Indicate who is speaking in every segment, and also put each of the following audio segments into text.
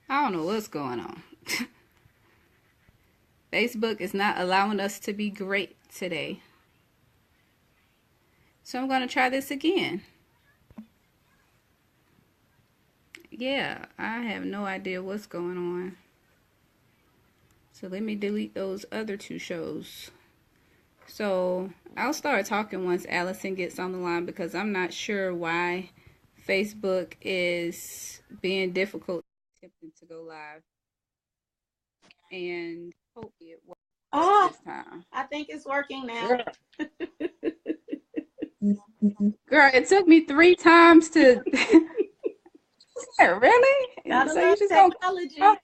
Speaker 1: I don't know what's going on. Facebook is not allowing us to be great today. So I'm going to try this again. Yeah, I have no idea what's going on. So let me delete those other two shows. So I'll start talking once Allison gets on the line because I'm not sure why Facebook is being difficult attempting to go live. And hopefully it works
Speaker 2: Oh,
Speaker 1: this time.
Speaker 2: I think it's working now.
Speaker 1: Girl, girl, it took me 3 times to. Really?
Speaker 2: Gotta
Speaker 1: So you
Speaker 2: love
Speaker 1: just gonna
Speaker 2: technology.
Speaker 1: right?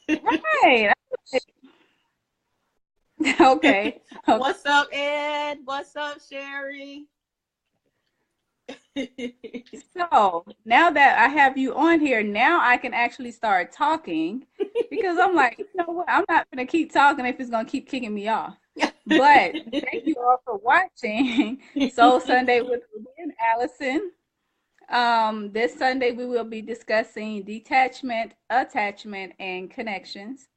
Speaker 1: Okay. Okay.
Speaker 2: What's up, Ed? What's up, Sherry?
Speaker 1: So now that I have you on here, now I can actually start talking because I'm like, you know what? I'm not gonna keep talking if it's gonna keep kicking me off. But thank you all for watching Soul Sunday with Ruby and Allison. This Sunday we will be discussing detachment, attachment, and connections.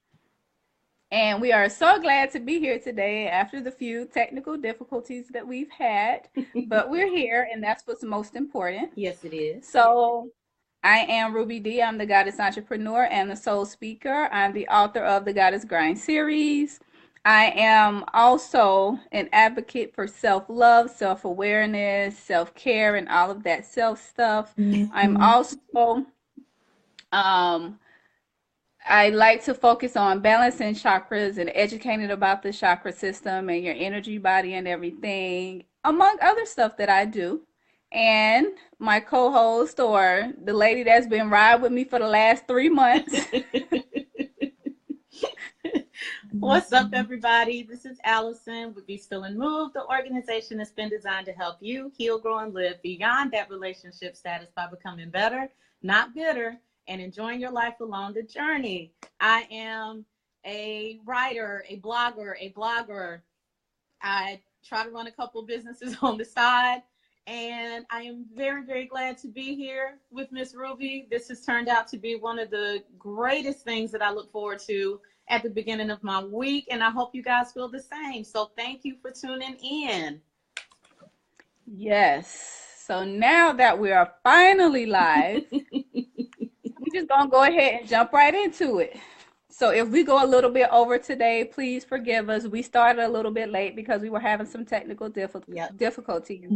Speaker 1: And we are so glad to be here today after the few technical difficulties that we've had, but we're here, and that's what's most important.
Speaker 2: Yes, it is.
Speaker 1: So, I am Ruby D. I'm the Goddess Entrepreneur and the Soul Speaker. I'm the author of the Goddess Grind series. I am also an advocate for self love, self awareness, self care, and all of that self stuff. I'm also um, I like to focus on balancing chakras and educating about the chakra system and your energy body and everything, among other stuff that I do. And my co host, or the lady that's been riding with me for the last 3 months.
Speaker 2: What's up, everybody? This is Allison with Be Still and Move, the organization that's been designed to help you heal, grow, and live beyond that relationship status by becoming better, not bitter, and enjoying your life along the journey. I am a writer, a blogger. I try to run a couple businesses on the side. And I am very, very glad to be here with Miss Ruby. This has turned out to be one of the greatest things that I look forward to at the beginning of my week. And I hope you guys feel the same. So thank you for tuning in.
Speaker 1: Yes. So now that we are finally live, we're just going to go ahead and jump right into it. So if we go a little bit over today, please forgive us. We started a little bit late because we were having some technical
Speaker 2: Yep.
Speaker 1: difficulties.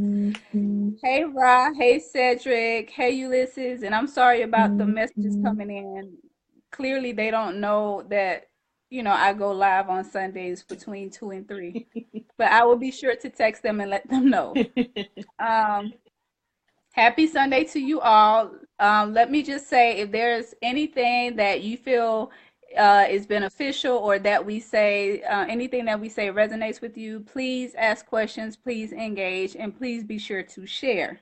Speaker 1: Hey Ra, hey Cedric, hey Ulysses, and I'm sorry about the messages coming in. Clearly they don't know that, I go live on Sundays between 2 and 3. But I will be sure to text them and let them know. Um, Happy Sunday to you all. Let me just say if there's anything that you feel is beneficial or that we say, anything that we say resonates with you, please ask questions, please engage, and please be sure to share.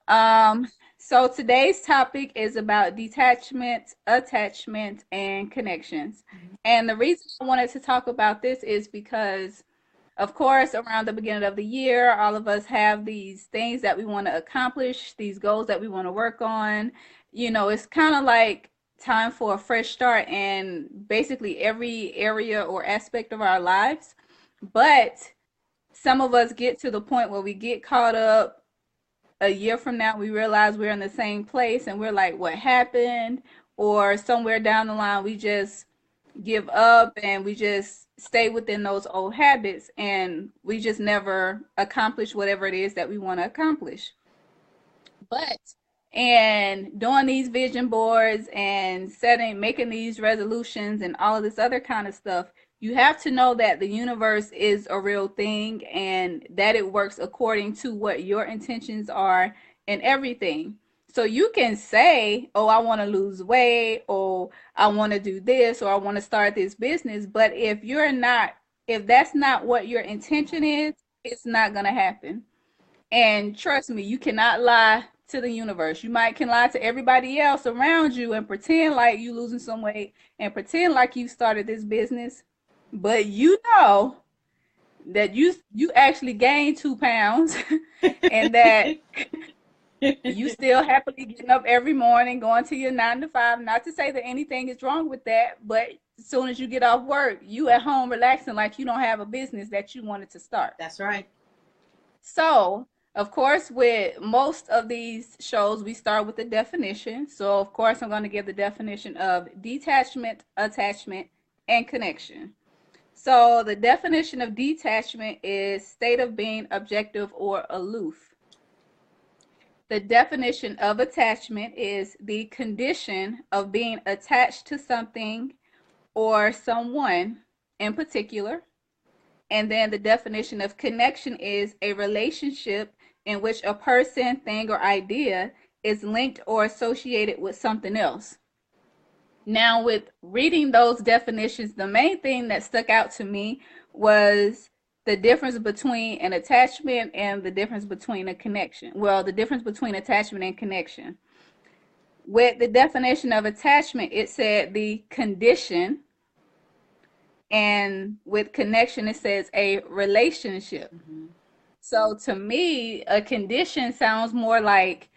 Speaker 1: Um, so today's topic is about detachment, attachment, and connections. And the reason I wanted to talk about this is because of course, around the beginning of the year, all of us have these things that we want to accomplish, these goals that we want to work on. It's kind of like time for a fresh start in basically every area or aspect of our lives. But some of us get to the point where we get caught up. A year from now, we realize we're in the same place and we're like, what happened? Or somewhere down the line, we just give up and we just stay within those old habits and we just never accomplish whatever it is that we want to accomplish. But and doing these vision boards and making these resolutions and all of this other kind of stuff, you have to know that the universe is a real thing and that it works according to what your intentions are and everything. So you can say, oh, I want to lose weight, or I want to do this, or I want to start this business. But if that's not what your intention is, it's not going to happen. And trust me, you cannot lie to the universe. You might can lie to everybody else around you and pretend like you losing some weight and pretend like you started this business, but you know that you actually gained 2 pounds and that You still happily getting up every morning, going to your 9 to 5. Not to say that anything is wrong with that, but as soon as you get off work, you at home relaxing like you don't have a business that you wanted to start.
Speaker 2: That's right.
Speaker 1: So, of course, with most of these shows, we start with the definition. So, of course, I'm going to give the definition of detachment, attachment, and connection. So, the definition of detachment is state of being objective or aloof. The definition of attachment is the condition of being attached to something or someone in particular. And then the definition of connection is a relationship in which a person, thing, or idea is linked or associated with something else. Now, with reading those definitions, the main thing that stuck out to me was the difference between an attachment and the difference between a connection. Well, the difference between attachment and connection. With the definition of attachment, it said the condition, and with connection, it says a relationship.
Speaker 2: Mm-hmm.
Speaker 1: So to me, a condition sounds more like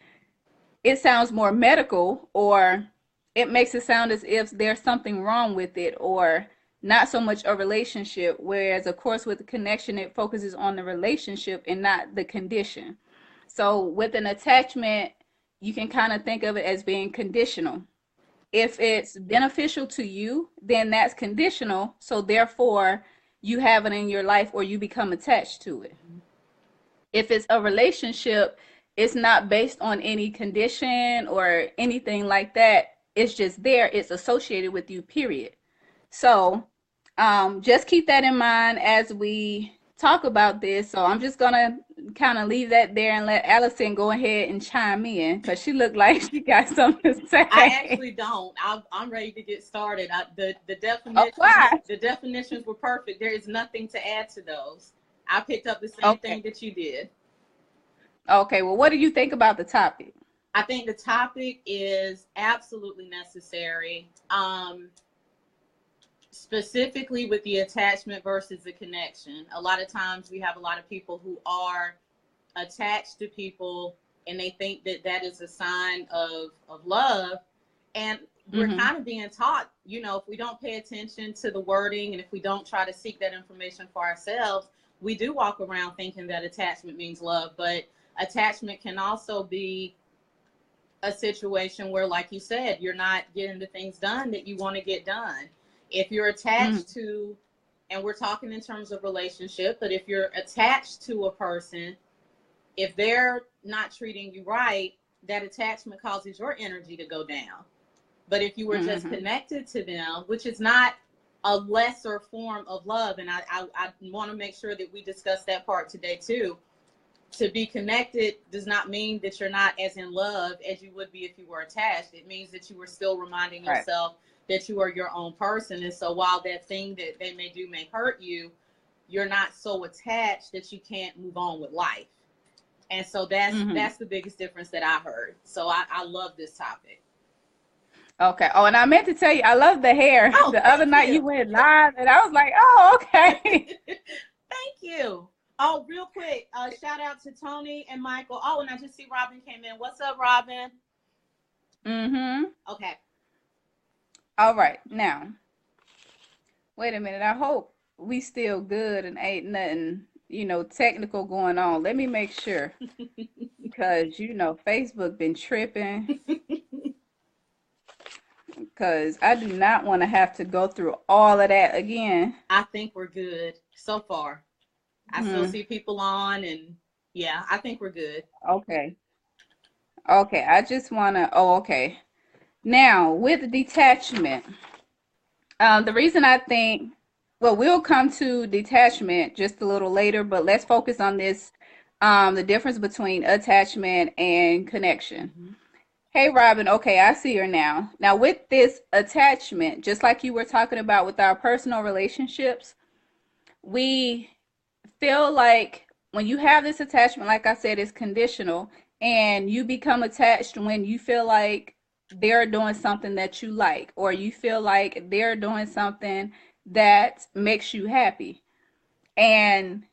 Speaker 1: it sounds more medical, or it makes it sound as if there's something wrong with it, or not so much a relationship. Whereas, of course, with the connection, it focuses on the relationship and not the condition. So with an attachment, you can kind of think of it as being conditional. If it's beneficial to you, then that's conditional. So therefore, you have it in your life or you become attached to it. If it's a relationship, it's not based on any condition or anything like that. It's just there. It's associated with you, period. So just keep that in mind as we talk about this. So I'm just gonna kind of leave that there and let Allison go ahead and chime in because she looked like she got something to
Speaker 2: I
Speaker 1: say.
Speaker 2: actually don't. I'm ready to get started. The
Speaker 1: Oh,
Speaker 2: definitions
Speaker 1: why?
Speaker 2: the definitions were perfect. There is nothing to add to those. I picked up the same
Speaker 1: Okay.
Speaker 2: thing that you did.
Speaker 1: Okay. Well, what do you think about the topic?
Speaker 2: I think the topic is absolutely necessary. Specifically with the attachment versus the connection. A lot of times we have a lot of people who are attached to people and they think that that is a sign of love. And we're
Speaker 1: Mm-hmm.
Speaker 2: kind of being taught, if we don't pay attention to the wording and if we don't try to seek that information for ourselves, we do walk around thinking that attachment means love. But attachment can also be a situation where, like you said, you're not getting the things done that you want to get done. If you're
Speaker 1: Mm-hmm.
Speaker 2: attached to, and we're talking in terms of relationship, but if you're attached to a person, if they're not treating you right, that attachment causes your energy to go down. But if you were just
Speaker 1: Mm-hmm.
Speaker 2: connected to them, which is not a lesser form of love, and I want to make sure that we discuss that part today too. To be connected does not mean that you're not as in love as you would be if you were attached. It means that you are still reminding
Speaker 1: Right.
Speaker 2: yourself that you are your own person. And so while that thing that they may do may hurt you, you're not so attached that you can't move on with life. And so
Speaker 1: Mm-hmm.
Speaker 2: that's the biggest difference that I heard. So I love this topic.
Speaker 1: Okay. Oh, and I meant to tell you, I love the hair.
Speaker 2: Oh,
Speaker 1: The other
Speaker 2: thank
Speaker 1: night you
Speaker 2: you.
Speaker 1: went live, and I was like, oh, okay.
Speaker 2: Thank you. Oh, real quick, shout out to Tony and Michael. Oh, and I just see Robin came in. What's up, Robin?
Speaker 1: Mm-hmm.
Speaker 2: Okay.
Speaker 1: All right. Now, wait a minute. I hope we still good and ain't nothing, technical going on. Let me make sure because Facebook been tripping because I do not want to have to go through all of that again.
Speaker 2: I think we're good so far. I still
Speaker 1: Hmm.
Speaker 2: see people on, and yeah, I think we're good.
Speaker 1: Okay. Okay. I just want to. Oh, okay. Now, with detachment, the reason I think, well, we'll come to detachment just a little later, but let's focus on this, the difference between attachment and connection.
Speaker 2: Mm-hmm.
Speaker 1: Hey, Robin. Okay, I see her now. Now, with this attachment, just like you were talking about with our personal relationships, we feel like when you have this attachment, like I said, it's conditional, and you become attached when you feel like they're doing something that you like, or you feel like they're doing something that makes you happy. And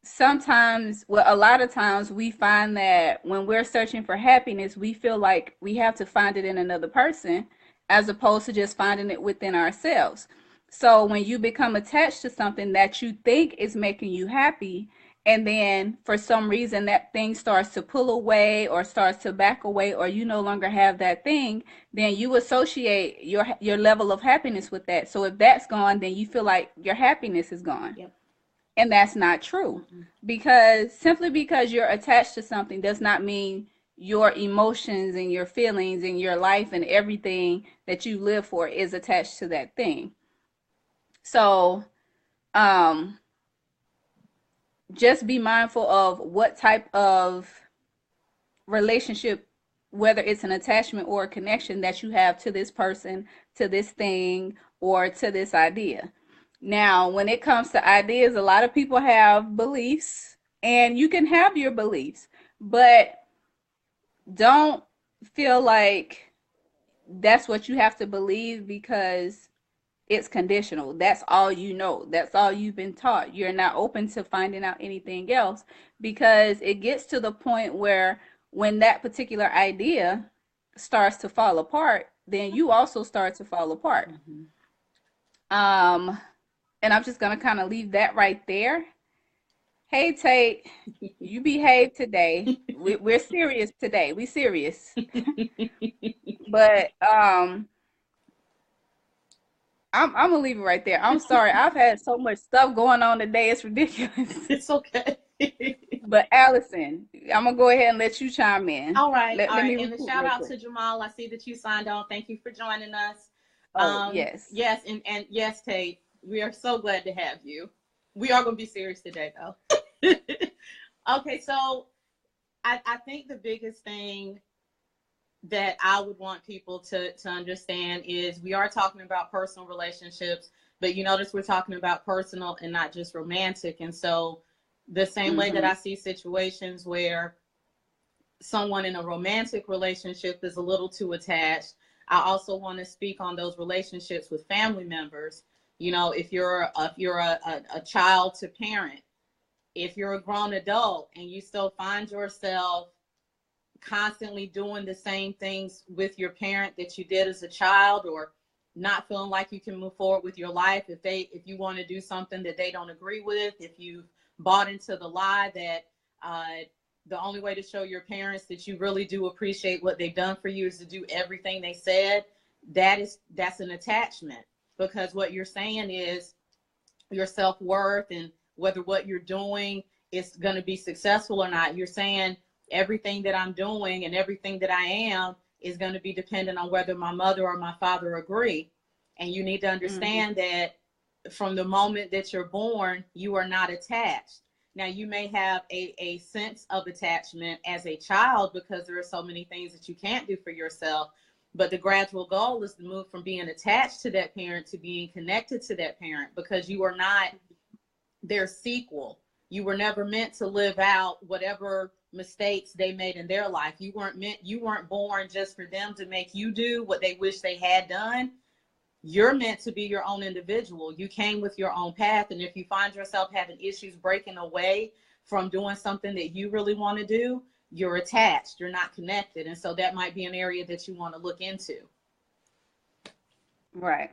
Speaker 1: sometimes, well, a lot of times we find that when we're searching for happiness, we feel like we have to find it in another person as opposed to just finding it within ourselves. So when you become attached to something that you think is making you happy, and then for some reason that thing starts to pull away or starts to back away, or you no longer have that thing, then you associate your level of happiness with that. So if that's gone, then you feel like your happiness is gone.
Speaker 2: Yep.
Speaker 1: And that's not true.
Speaker 2: Mm-mm.
Speaker 1: Because simply because you're attached to something does not mean your emotions and your feelings and your life and everything that you live for is attached to that thing. So, um, just be mindful of what type of relationship, whether it's an attachment or a connection that you have to this person, to this thing, or to this idea. Now, when it comes to ideas, a lot of people have beliefs, and you can have your beliefs, but don't feel like that's what you have to believe because it's conditional. That's all you know. That's all you've been taught. You're not open to finding out anything else because it gets to the point where when that particular idea starts to fall apart, then you also start to fall apart.
Speaker 2: Mm-hmm.
Speaker 1: Um, and I'm just gonna kind of leave that right there. Hey Tate, you behave today. We're serious today. We serious. But I'm gonna leave it right there. I'm sorry. I've had so much stuff going on today. It's ridiculous.
Speaker 2: It's okay.
Speaker 1: But Allison, I'm gonna go ahead and let you chime in.
Speaker 2: All right,
Speaker 1: Let
Speaker 2: all right.
Speaker 1: me
Speaker 2: And a
Speaker 1: recruit
Speaker 2: shout
Speaker 1: real
Speaker 2: out
Speaker 1: quick.
Speaker 2: to Jamal. I see that you signed on. Thank you for joining us.
Speaker 1: Oh yes.
Speaker 2: Yes, and yes, Tate, we are so glad to have you. We are going to be serious today, though. Okay, so I think the biggest thing that I would want people to understand is we are talking about personal relationships, but you notice we're talking about personal and not just romantic. And so the same way that
Speaker 1: Mm-hmm.
Speaker 2: I see situations where someone in a romantic relationship is a little too attached, I also want to speak on those relationships with family members. You know, if you're a child to parent, if you're a grown adult and you still find yourself constantly doing the same things with your parent that you did as a child, or not feeling like you can move forward with your life, if you want to do something that they don't agree with, if you've bought into the lie that the only way to show your parents that you really do appreciate what they've done for you is to do everything they said, that's an attachment. Because what you're saying is your self-worth and whether what you're doing is going to be successful or not. You're saying everything that I'm doing and everything that I am is going to be dependent on whether my mother or my father agree. And you need to
Speaker 1: Mm-hmm.
Speaker 2: understand that from the moment that you're born, you are not attached. Now, you may have a sense of attachment as a child because there are so many things that you can't do for yourself. But the gradual goal is to move from being attached to that parent to being connected to that parent, because you are not their sequel. You were never meant to live out whatever mistakes they made in their life. You weren't born just for them to make you do what they wish they had done. You're meant to be your own individual. You came with your own path. And if you find yourself having issues breaking away from doing something that you really want to do, you're attached, you're not connected. And so that might be an area that you want to look into.
Speaker 1: Right.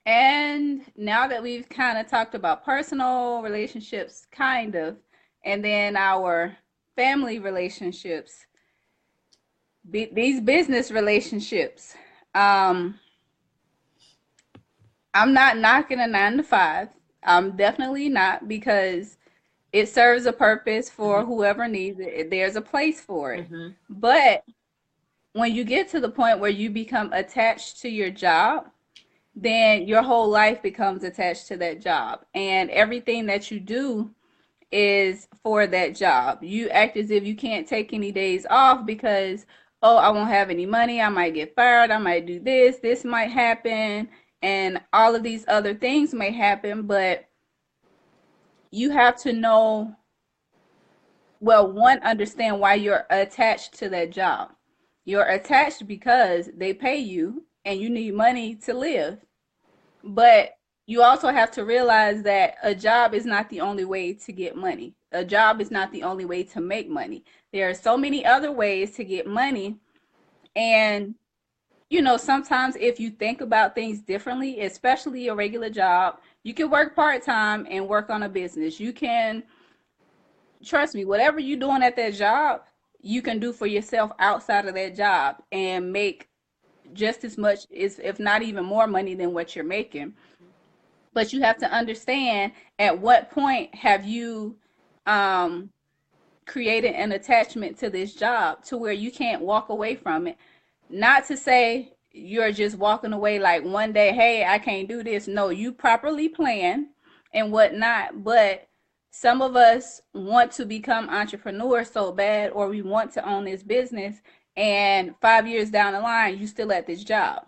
Speaker 1: And now that we've kind of talked about personal relationships, kind of, and then our family relationships, these business relationships, um, I'm not knocking a 9 to 5. I'm definitely not, because it serves a purpose for
Speaker 2: Mm-hmm.
Speaker 1: whoever needs it. There's a place for it.
Speaker 2: Mm-hmm.
Speaker 1: But when you get to the point where you become attached to your job, then your whole life becomes attached to that job. And everything that you do is for that job. You act as if you can't take any days off because, oh, I won't have any money. I might get fired. I might do this. This might happen. And all of these other things may happen. But you have to know, well, one, understand why you're attached to that job. You're attached because they pay you and you need money to live. But you also have to realize that a job is not the only way to get money. A job is not the only way to make money. There are so many other ways to get money. And, sometimes if you think about things differently, especially a regular job, you can work part time and work on a business. You can, trust me, whatever you're doing at that job, you can do for yourself outside of that job and make just as much, if not even more money than what you're making. But you have to understand, at what point have you um, created an attachment to this job to where you can't walk away from it. Not to say you're just walking away like one day, hey, I can't do this. No, you properly plan and whatnot. But some of us want to become entrepreneurs so bad, or we want to own this business. And 5 years down the line, you still at this job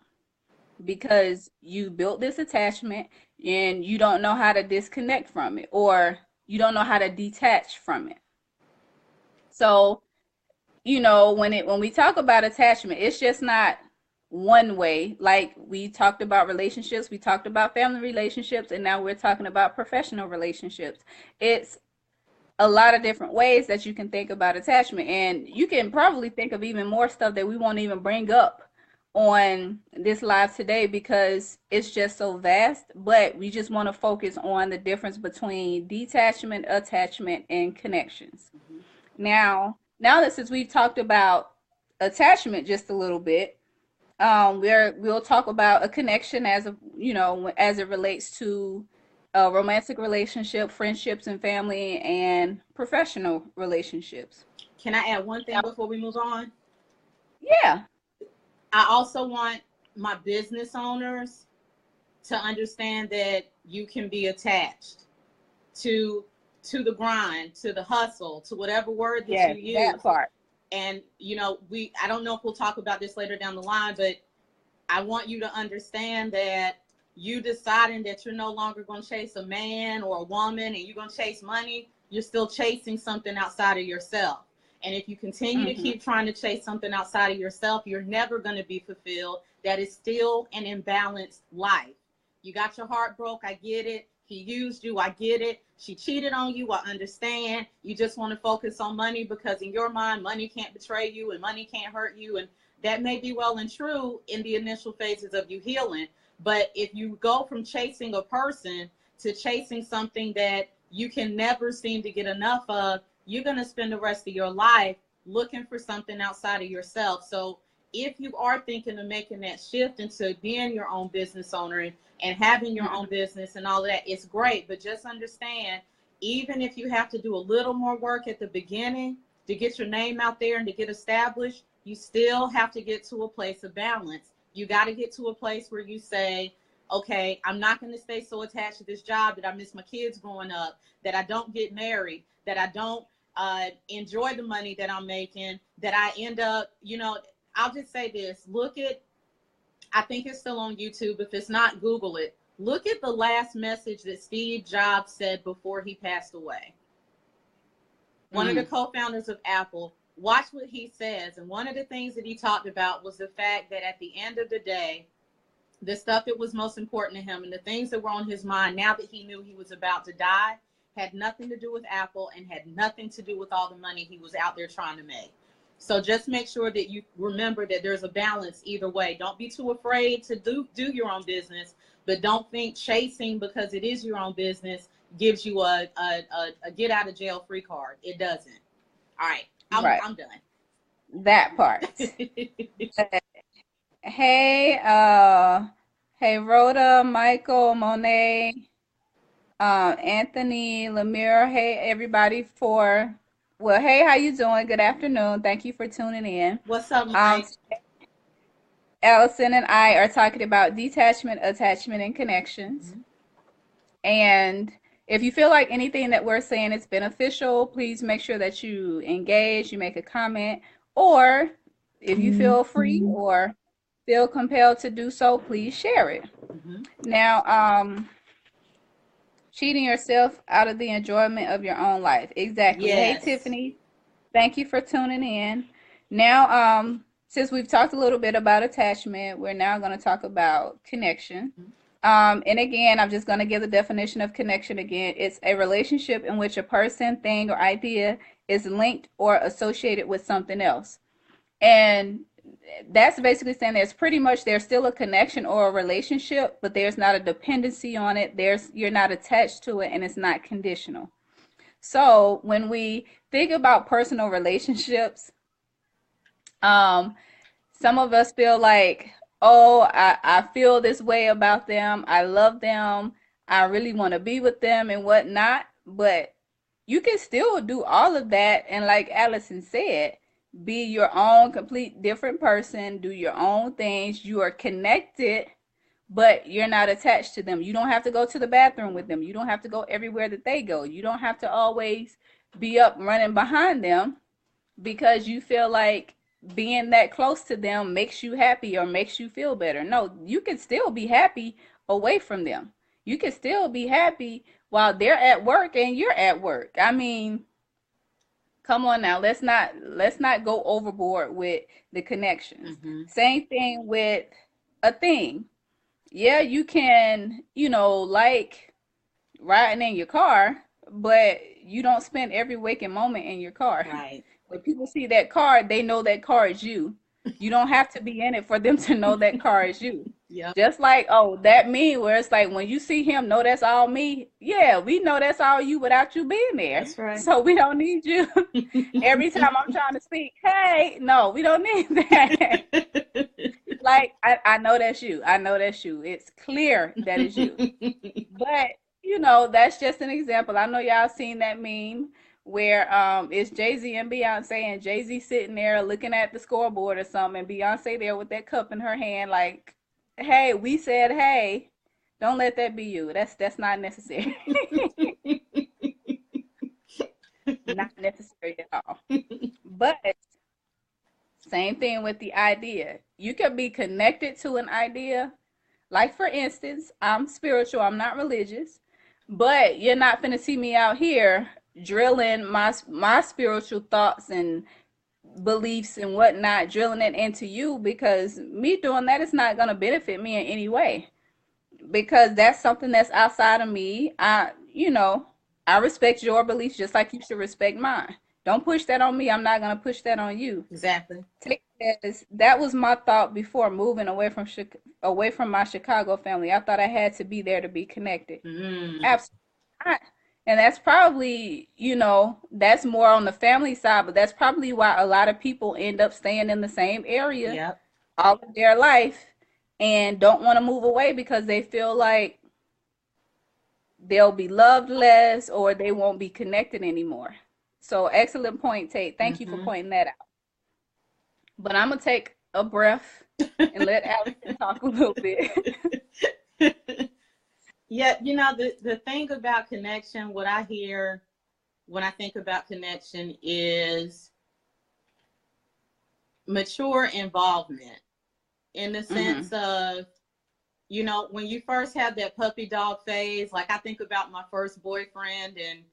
Speaker 1: because you built this attachment and you don't know how to disconnect from it, or you don't know how to detach from it. So, when we talk about attachment, it's just not one way. Like we talked about relationships, we talked about family relationships, and now we're talking about professional relationships. It's a lot of different ways that you can think about attachment, and you can probably think of even more stuff that we won't even bring up on this live today because it's just so vast. But we just want to focus on the difference between detachment, attachment, and connections. Now that since we've talked about attachment just a little bit, we'll talk about a connection as it relates to a romantic relationship, friendships and family, and professional relationships.
Speaker 2: Can I add one thing before we move on?
Speaker 1: Yeah.
Speaker 2: I also want my business owners to understand that you can be attached to the grind, to the hustle, to whatever word that
Speaker 1: Yes,
Speaker 2: you use.
Speaker 1: that part.
Speaker 2: And I don't know if we'll talk about this later down the line, but I want you to understand that you deciding that you're no longer going to chase a man or a woman and you're going to chase money, you're still chasing something outside of yourself. And if you continue to keep trying to chase something outside of yourself, you're never going to be fulfilled. That is still an imbalanced life. You got your heart broke. I get it. He used you. I get it. She cheated on you. I understand. You just want to focus on money because in your mind, money can't betray you and money can't hurt you. And that may be well and true in the initial phases of you healing. But if you go from chasing a person to chasing something that you can never seem to get enough of, you're going to spend the rest of your life looking for something outside of yourself. So if you are thinking of making that shift into being your own business owner and having your own business and all of that, it's great. But just understand, even if you have to do a little more work at the beginning to get your name out there and to get established, you still have to get to a place of balance. You got to get to a place where you say, okay, I'm not going to stay so attached to this job that I miss my kids growing up, that I don't get married, that I don't enjoy the money that I'm making, that I end up, I'll just say this. I think it's still on YouTube. If it's not, Google it. Look at the last message that Steve Jobs said before he passed away. One of the co-founders of Apple. Watch what he says. And one of the things that he talked about was the fact that at the end of the day, the stuff that was most important to him and the things that were on his mind now that he knew he was about to die had nothing to do with Apple and had nothing to do with all the money he was out there trying to make. So just make sure that you remember that there's a balance either way. Don't be too afraid to do your own business, but don't think chasing because it is your own business gives you a get out of jail free card. It doesn't. All right. I'm done.
Speaker 1: That part. Hey, hey, Rhoda, Michael, Monet, Anthony, Lemire. Hey, everybody hey, how you doing? Good afternoon. Thank you for tuning in.
Speaker 2: What's up, Mike?
Speaker 1: Allison and I are talking about detachment, attachment, and connections. And if you feel like anything that we're saying is beneficial, please make sure that you engage, you make a comment, or if you feel free or feel compelled to do so, please share it. Now, cheating yourself out of the enjoyment of your own life. Exactly.
Speaker 2: Yes.
Speaker 1: Hey, Tiffany, thank you for tuning in. Now, since we've talked a little bit about attachment, we're now going to talk about connection. And again, I'm just going to give the definition of connection again. It's a relationship in which a person, thing, or idea is linked or associated with something else. And that's basically saying there's still a connection or a relationship, but there's not a dependency on it. You're not attached to it, and it's not conditional. So when we think about personal relationships, um, some of us feel like, oh, I feel this way about them. I love them. I really want to be with them and whatnot. But you can still do all of that. And like Allison said, be your own complete different person, do your own things. You are connected, but you're not attached to them. You don't have to go to the bathroom with them. You don't have to go everywhere that they go. You don't have to always be up running behind them because you feel like being that close to them makes you happy or makes you feel better. No, you can still be happy away from them. You can still be happy while they're at work and you're at work. I mean, come on now, let's not go overboard with the connections.
Speaker 2: Mm-hmm.
Speaker 1: Same thing with a thing. Yeah, you can, like riding in your car, but you don't spend every waking moment in your car.
Speaker 2: Right.
Speaker 1: When people see that car, they know that car is you. You don't have to be in it for them to know that car is you.
Speaker 2: Yep.
Speaker 1: Just like, oh, that me, where it's like when you see him, know that's all me. Yeah, we know that's all you without you being there.
Speaker 2: That's right.
Speaker 1: So we don't need you. Every time I'm trying to speak, hey, no, we don't need that. Like, I know that's you. I know that's you. It's clear that it's you. But, that's just an example. I know y'all seen that meme where it's Jay-Z and Beyonce, and Jay-Z sitting there looking at the scoreboard or something, and Beyonce there with that cup in her hand, like, hey, we said hey. Don't let that be you. That's not necessary. Not necessary at all. But same thing with the idea. You can be connected to an idea. Like, for instance, I'm spiritual, I'm not religious, but you're not going to see me out here drilling my spiritual thoughts and beliefs and whatnot, drilling it into you, because me doing that is not going to benefit me in any way, because that's something that's outside of me. I respect your beliefs just like you should respect mine. Don't push that on me. I'm not going to push that on you.
Speaker 2: Exactly.
Speaker 1: That was my thought before moving away from my Chicago family. I thought I had to be there to be connected. Absolutely not. And that's probably, that's more on the family side, but that's probably why a lot of people end up staying in the same area.
Speaker 2: Yep.
Speaker 1: All of their life and don't want to move away because they feel like they'll be loved less or they won't be connected anymore. So excellent point, Tate. Thank you for pointing that out. But I'm going to take a breath and let Allison talk a little bit.
Speaker 2: Yeah, the thing about connection, what I hear when I think about connection is mature involvement, in the sense of, when you first have that puppy dog phase. Like, I think about my first boyfriend, and,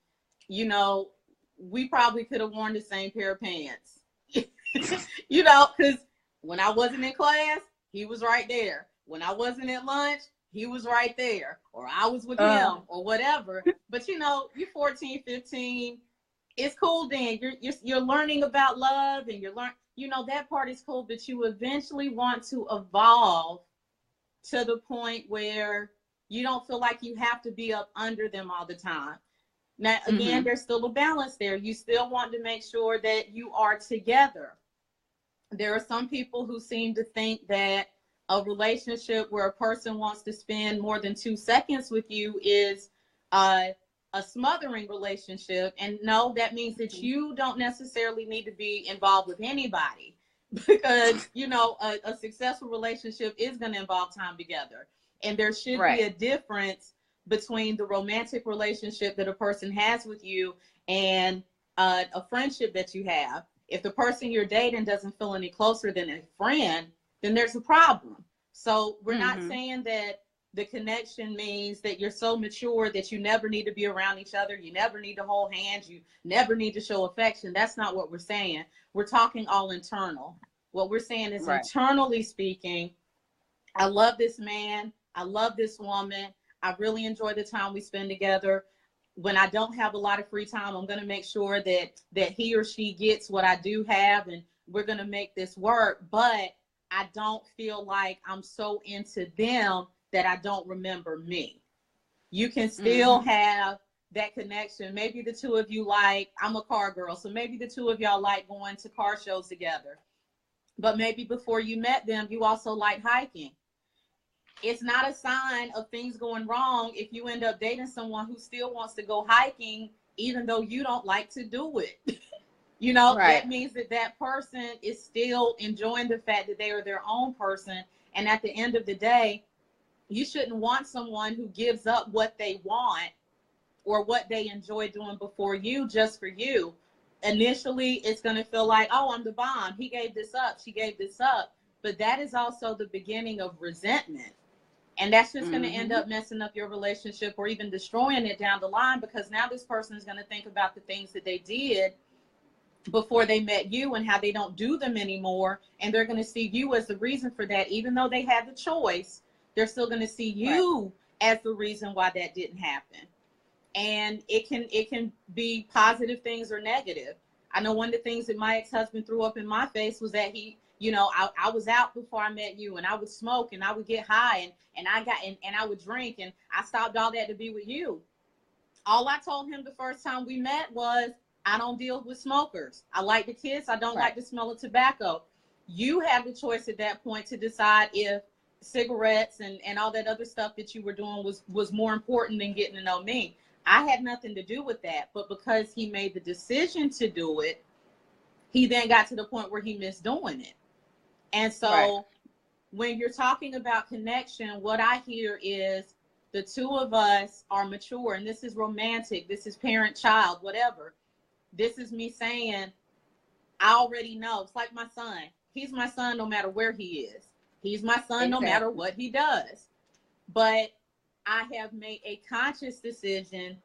Speaker 2: we probably could have worn the same pair of pants, because when I wasn't in class, he was right there. When I wasn't at lunch, he was right there, or I was with him, or whatever. But you're 14, 15. It's cool then. You're learning about love, and that part is cool. But you eventually want to evolve to the point where you don't feel like you have to be up under them all the time. Now, again, there's still a balance there. You still want to make sure that you are together. There are some people who seem to think that a relationship where a person wants to spend more than 2 seconds with you is a smothering relationship. And no, that means that you don't necessarily need to be involved with anybody, because, a successful relationship is going to involve time together. And there should be a difference between the romantic relationship that a person has with you and a friendship that you have. If the person you're dating doesn't feel any closer than a friend, then there's a problem. So we're not saying that the connection means that you're so mature that you never need to be around each other. You never need to hold hands. You never need to show affection. That's not what we're saying. We're talking all internal. What we're saying is, internally speaking, I love this man. I love this woman. I really enjoy the time we spend together. When I don't have a lot of free time, I'm going to make sure that he or she gets what I do have, and we're going to make this work. But I don't feel like I'm so into them that I don't remember me. You can still have that connection. Maybe the two of you like, I'm a car girl, so maybe the two of y'all like going to car shows together. But maybe before you met them, you also like hiking. It's not a sign of things going wrong if you end up dating someone who still wants to go hiking, even though you don't like to do it. You know,
Speaker 1: Right.
Speaker 2: that means that that person is still enjoying the fact that they are their own person. And at the end of the day, you shouldn't want someone who gives up what they want or what they enjoy doing before you just for you. Initially, it's going to feel like, oh, I'm the bomb. He gave this up. She gave this up. But that is also the beginning of resentment. And that's just going to end up messing up your relationship or even destroying it down the line, because now this person is going to think about the things that they did before they met you and how they don't do them anymore. And they're going to see you as the reason for that. Even though they had the choice, they're still going to see you as the reason why that didn't happen. And it can be positive things or negative. I know one of the things that my ex-husband threw up in my face was that he, you know, I was out before I met you, and I would smoke and I would get high and I would drink, and I stopped all that to be with you. All I told him the first time we met was, I don't deal with smokers. I like to kiss. I don't like the smell of tobacco. You have the choice at that point to decide if cigarettes and all that other stuff that you were doing was more important than getting to know me. I had nothing to do with that. But because he made the decision to do it, he then got to the point where he missed doing it. And so when you're talking about connection, what I hear is the two of us are mature, and this is romantic. This is parent child, whatever. This is me saying, I already know. It's like my son. He's my son no matter where he is. He's my son no matter what he does. But I have made a conscious decision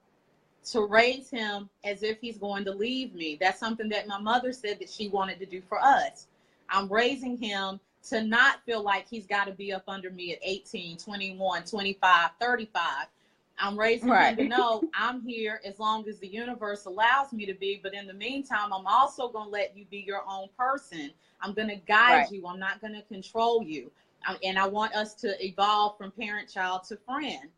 Speaker 2: to raise him as if he's going to leave me. That's something that my mother said that she wanted to do for us. I'm raising him to not feel like he's got to be up under me at 18, 21, 25, 35. I'm raising him to know I'm here as long as the universe allows me to be. But in the meantime, I'm also going to let you be your own person. I'm going to guide you. I'm not going to control you. And I want us to evolve from parent-child to friend.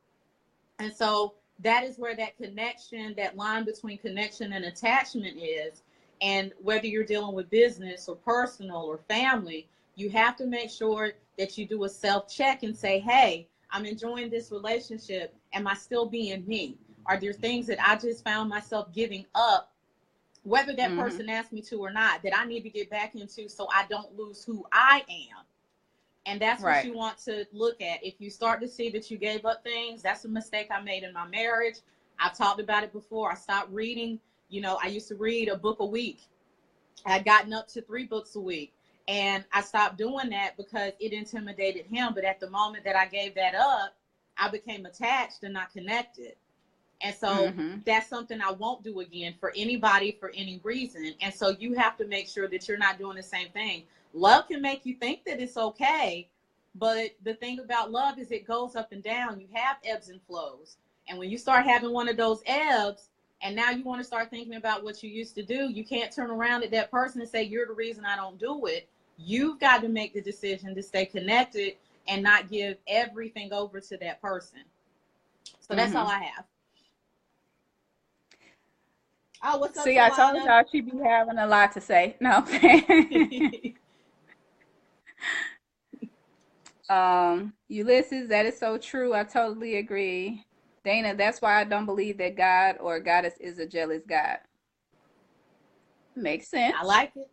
Speaker 2: And so that is where that connection, that line between connection and attachment is. And whether you're dealing with business or personal or family, you have to make sure that you do a self-check and say, hey, I'm enjoying this relationship. Am I still being me? Are there things that I just found myself giving up, whether that person asked me to or not, that I need to get back into so I don't lose who I am? And that's what you want to look at. If you start to see that you gave up things, that's a mistake I made in my marriage. I've talked about it before. I stopped reading. You know, I used to read a book a week. I had gotten up to 3 books a week. And I stopped doing that because it intimidated him. But at the moment that I gave that up, I became attached and not connected. And so that's something I won't do again for anybody for any reason. And so you have to make sure that you're not doing the same thing. Love can make you think that it's okay. But the thing about love is it goes up and down. You have ebbs and flows. And when you start having one of those ebbs, and now you want to start thinking about what you used to do, you can't turn around at that person and say, you're the reason I don't do it. You've got to make the decision to stay connected and not give everything over to that person. So that's all I have. Oh, what's up,
Speaker 1: See, I told y'all she be having a lot to say. No. Ulysses, that is so true. I totally agree. Dana, that's why I don't believe that God or goddess is a jealous God. Makes sense.
Speaker 2: I like it.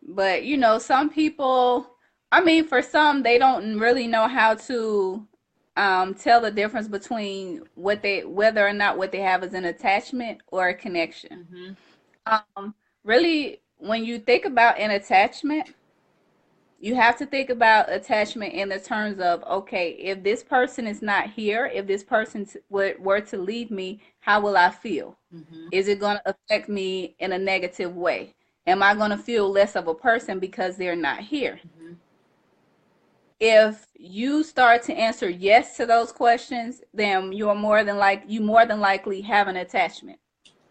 Speaker 1: But you know, some people, I mean, for some, they don't really know how to tell the difference between whether or not what they have is an attachment or a connection. Really, when you think about an attachment, you have to think about attachment in the terms of, okay, if this person is not here, if this person were to leave me, how will I feel? Is it going to affect me in a negative way? Am I going to feel less of a person because they're not here? If you start to answer yes to those questions, then you more than likely have an attachment.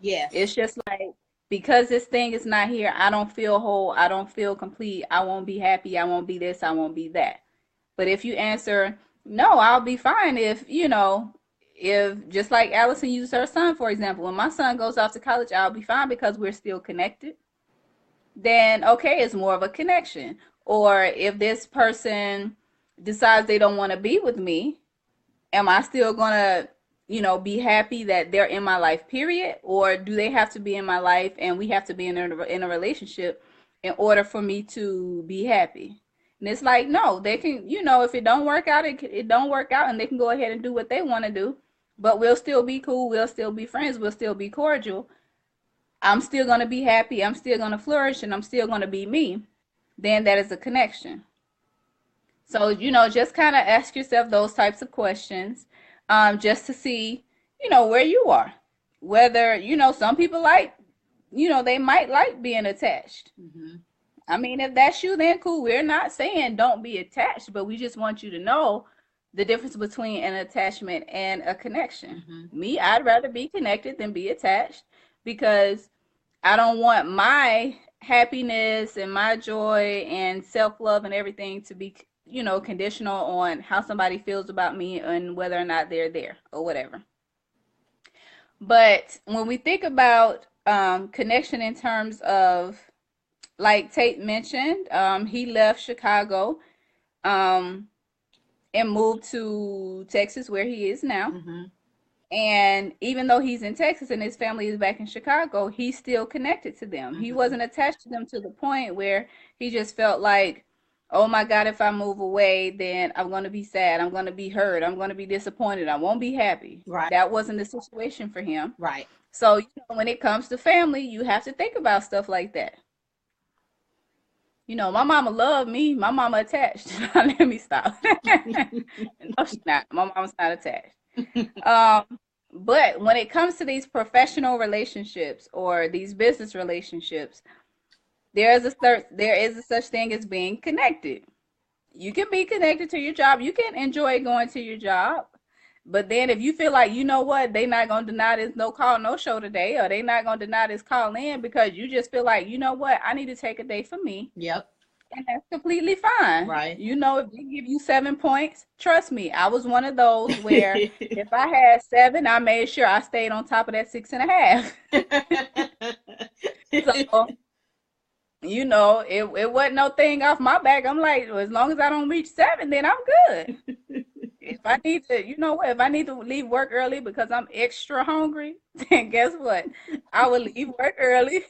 Speaker 2: Yes.
Speaker 1: It's just like, because this thing is not here, I don't feel whole, I don't feel complete, I won't be happy, I won't be this, I won't be that. But if you answer no, I'll be fine if just like Allison used her son, for example, when my son goes off to college, I'll be fine because we're still connected. Then okay, it's more of a connection. Or if this person decides they don't want to be with me, am I still gonna, be happy that they're in my life, period? Or do they have to be in my life and we have to be in a relationship in order for me to be happy? And it's like, no, they can, if it don't work out, it don't work out, and they can go ahead and do what they want to do. But we'll still be cool. We'll still be friends. We'll still be cordial. I'm still gonna be happy. I'm still gonna flourish, and I'm still gonna be me. Then that is a connection. So, just kind of ask yourself those types of questions, just to see, where you are. Whether, some people like, they might like being attached.
Speaker 2: Mm-hmm.
Speaker 1: I mean, if that's you, then cool. We're not saying don't be attached, but we just want you to know the difference between an attachment and a connection.
Speaker 2: Mm-hmm.
Speaker 1: Me, I'd rather be connected than be attached, because I don't want my happiness and my joy and self love and everything to be, conditional on how somebody feels about me and whether or not they're there or whatever. But when we think about connection in terms of, like Tate mentioned, he left Chicago um, and moved to Texas, where he is now.
Speaker 2: Mm-hmm.
Speaker 1: And even though he's in Texas and his family is back in Chicago, he's still connected to them. He
Speaker 2: Mm-hmm.
Speaker 1: wasn't attached to them to the point where he just felt like, oh my God, if I move away, then I'm going to be sad. I'm going to be hurt. I'm going to be disappointed. I won't be happy.
Speaker 2: Right.
Speaker 1: That wasn't the situation for him.
Speaker 2: Right.
Speaker 1: So, when it comes to family, you have to think about stuff like that. My mama loved me. My mama attached. Let me stop. No, she's not. My mama's not attached. But when it comes to these professional relationships or these business relationships, there is a such thing as being connected. You can be connected to your job. You can enjoy going to your job. But then if you feel like, you know what, they not gonna deny this no call, no show today, or they not gonna deny this call in because you just feel like, you know what, I need to take a day for me.
Speaker 2: Yep.
Speaker 1: And that's completely fine.
Speaker 2: Right.
Speaker 1: If they give you 7 points, trust me, I was one of those where if I had 7, I made sure I stayed on top of that 6.5. So, it wasn't no thing off my back. I'm like, well, as long as I don't reach 7, then I'm good. If I need to, if I need to leave work early because I'm extra hungry, then guess what? I will leave work early.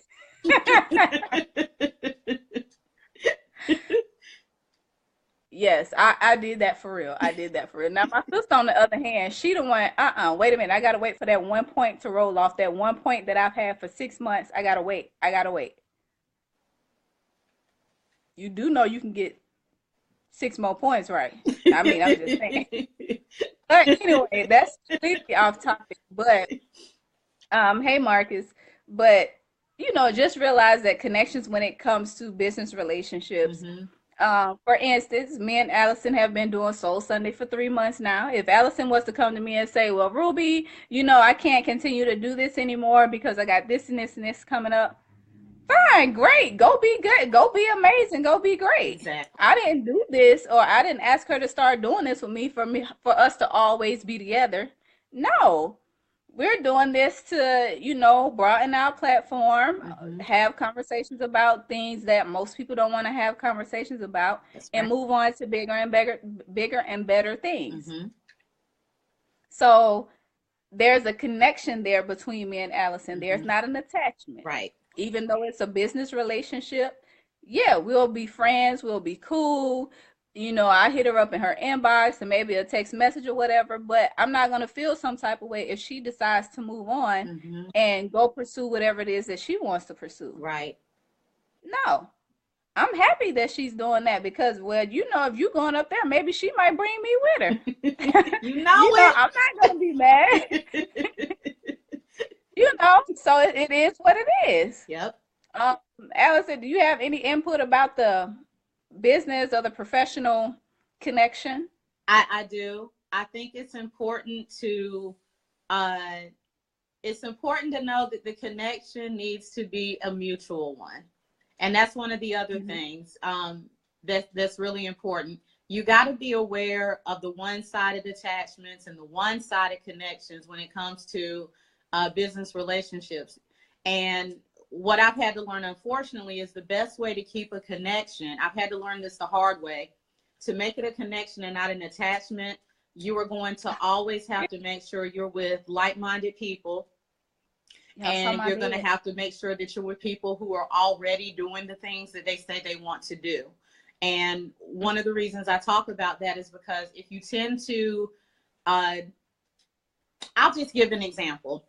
Speaker 1: Yes, I did that for real. I did that for real. Now my sister, on the other hand, she the one, wait a minute. I gotta wait for that 1 point to roll off. That 1 point that I've had for 6 months. I gotta wait. I gotta wait. You do know you can get 6 more points, right? I mean, I'm just saying. But anyway, that's completely off topic. But hey Marcus, but just realize that connections when it comes to business relationships.
Speaker 2: Mm-hmm.
Speaker 1: For instance, me and Allison have been doing Soul Sunday for 3 months now. If Allison was to come to me and say, well, Ruby, I can't continue to do this anymore because I got this and this and this coming up. Fine, great. Go be good. Go be amazing. Go be great.
Speaker 2: Exactly.
Speaker 1: I didn't do this, or I didn't ask her to start doing this with me for us to always be together. No. We're doing this to, broaden our platform,
Speaker 2: Mm-hmm.
Speaker 1: have conversations about things that most people don't want to have conversations about, and move on to bigger and better things.
Speaker 2: Mm-hmm.
Speaker 1: So there's a connection there between me and Allison. Mm-hmm. There's not an attachment.
Speaker 2: Right.
Speaker 1: Even though it's a business relationship, yeah, we'll be friends, we'll be cool. I hit her up in her inbox and maybe a text message or whatever, but I'm not going to feel some type of way if she decides to move on
Speaker 2: mm-hmm.
Speaker 1: and go pursue whatever it is that she wants to pursue.
Speaker 2: Right.
Speaker 1: No, I'm happy that she's doing that because, well, if you're going up there, maybe she might bring me with her.
Speaker 2: I'm
Speaker 1: not going to be mad. So it is what it is.
Speaker 2: Yep.
Speaker 1: Allison, do you have any input about the business or the professional connection?
Speaker 2: I do. I think uh, it's important to know that the connection needs to be a mutual one. And that's one of the other
Speaker 1: Mm-hmm.
Speaker 2: things that's really important. You got to be aware of the one-sided attachments and the one-sided connections when it comes to business relationships. And what I've had to learn, unfortunately, is the best way to keep a connection. I've had to learn this the hard way. To make it a connection and not an attachment, you are going to always have to make sure you're with like-minded people,
Speaker 1: Yeah, I'm talking
Speaker 2: and
Speaker 1: about
Speaker 2: you're going to
Speaker 1: it.
Speaker 2: have to make sure that you're with people who are already doing the things that they say they want to do. And one of the reasons I talk about that is because if you tend to, uh, I'll just give an example.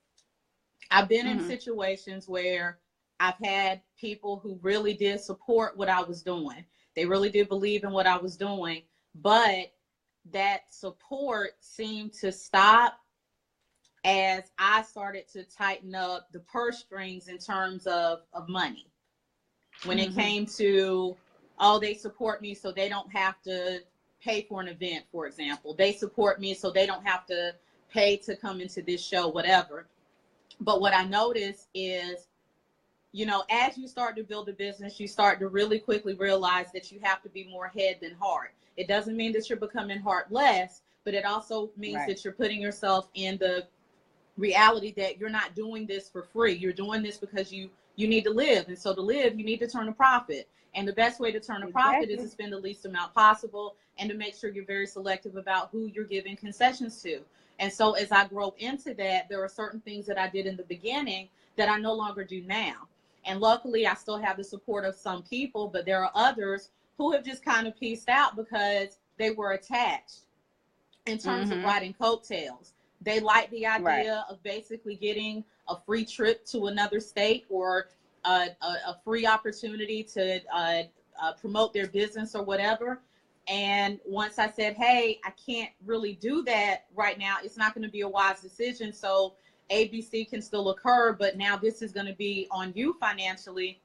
Speaker 2: I've been in
Speaker 1: Mm-hmm.
Speaker 2: situations where I've had people who really did support what I was doing. They really did believe in what I was doing, but that support seemed to stop as I started to tighten up the purse strings in terms of money. When it
Speaker 1: Mm-hmm.
Speaker 2: came to, oh, they support me so they don't have to pay for an event, for example. They support me so they don't have to pay to come into this show, whatever. But what I noticed is, as you start to build a business, you start to really quickly realize that you have to be more head than heart. It doesn't mean that you're becoming heartless, but it also means
Speaker 1: Right.
Speaker 2: that you're putting yourself in the reality that you're not doing this for free. You're doing this because you need to live. And so to live, you need to turn a profit. And the best way to turn a profit is to
Speaker 1: Exactly.
Speaker 2: spend the least amount possible and to make sure you're very selective about who you're giving concessions to. And so as I grow into that, there are certain things that I did in the beginning that I no longer do now. And luckily, I still have the support of some people, but there are others who have just kind of pieced out because they were attached in terms of
Speaker 1: Mm-hmm.
Speaker 2: riding coattails. They like the
Speaker 1: Right.
Speaker 2: idea of basically getting a free trip to another state, or a free opportunity to promote their business or whatever. And once I said, hey, I can't really do that right now, it's not going to be a wise decision. So ABC can still occur, but now this is going to be on you financially.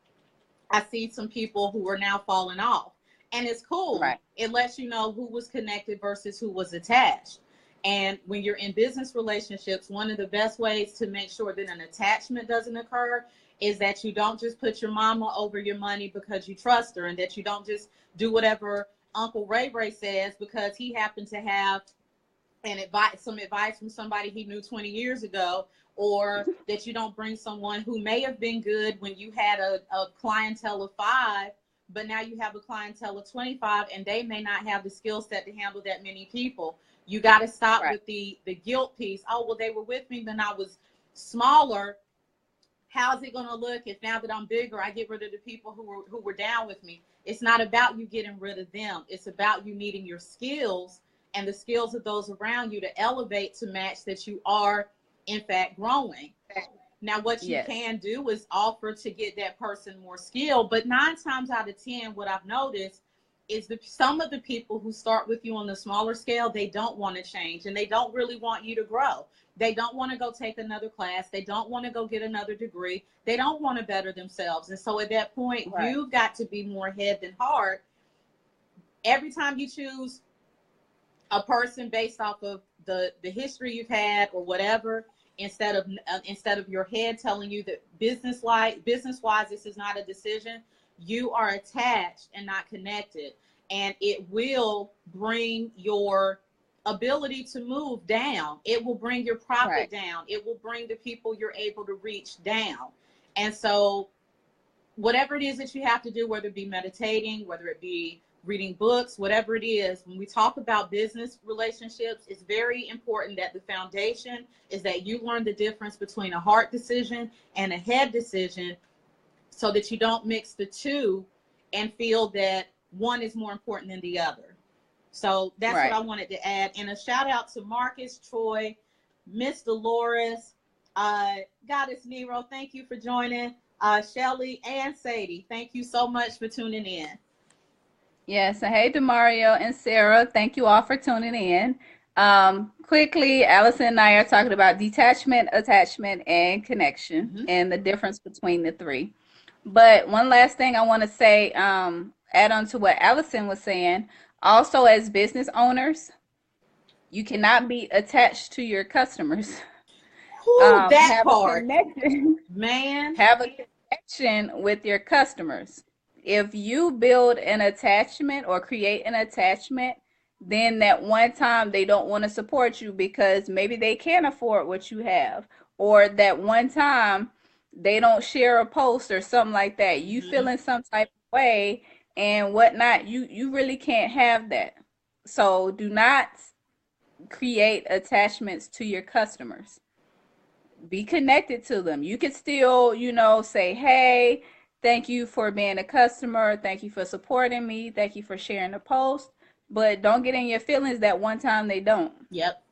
Speaker 2: I see some people who are now falling off. And it's cool.
Speaker 1: Right.
Speaker 2: It lets you know who was connected versus who was attached. And when you're in business relationships, one of the best ways to make sure that an attachment doesn't occur is that you don't just put your mama over your money because you trust her, and that you don't just do whatever Uncle Ray Ray says because he happened to have some advice from somebody he knew 20 years ago, or that you don't bring someone who may have been good when you had a clientele of 5, but now you have a clientele of 25 and they may not have the skill set to handle that many people. You got to stop
Speaker 1: Right.
Speaker 2: with the guilt piece. Oh, well, they were with me when I was smaller. How's it going to look if now that I'm bigger, I get rid of the people who were down with me? It's not about you getting rid of them. It's about you needing your skills and the skills of those around you to elevate to match that you are, in fact, growing. Now, what you
Speaker 1: Yes.
Speaker 2: can do is offer to get that person more skill. But 9 times out of 10, what I've noticed is that some of the people who start with you on the smaller scale, they don't want to change and they don't really want you to grow. They don't want to go take another class. They don't want to go get another degree. They don't want to better themselves. And so at that point,
Speaker 1: Right.
Speaker 2: you've got to be more head than heart. Every time you choose a person based off of the history you've had or whatever, instead of your head telling you that business wise this is not a decision, you are attached and not connected, and it will bring your ability to move down. It will bring your
Speaker 1: Right.
Speaker 2: profit down. It will bring the people you're able to reach down. And so whatever it is that you have to do, whether it be meditating, whether it be reading books, whatever it is, when we talk about business relationships, it's very important that the foundation is that you learn the difference between a heart decision and a head decision, so that you don't mix the two and feel that one is more important than the other. So that's what
Speaker 1: Right.
Speaker 2: I wanted to add. And a shout out to Marcus, Troy, Miss Dolores, uh, Goddess Nero. Thank you for joining. Shelly and Sadie, thank you so much for tuning in.
Speaker 1: Yes. And hey, Demario and Sarah, thank you all for tuning in. Quickly, Allison and I are talking about detachment, attachment, and connection,
Speaker 2: Mm-hmm.
Speaker 1: and the difference between the three. But one last thing I want to say, add on to what Allison was saying. Also, as business owners, you cannot be attached to your customers.
Speaker 2: Who that
Speaker 1: Have a
Speaker 2: part,
Speaker 1: connection.
Speaker 2: man.
Speaker 1: Have a connection with your customers. If you build an attachment or create an attachment, then that one time they don't want to support you because maybe they can't afford what you have, or that one time they don't share a post or something like that. You feel in some type of way and whatnot. You really can't have that. So do not create attachments to your customers. Be connected to them. You can still, say, hey, thank you for being a customer. Thank you for supporting me. Thank you for sharing the post. But don't get in your feelings that one time they don't.
Speaker 2: Yep.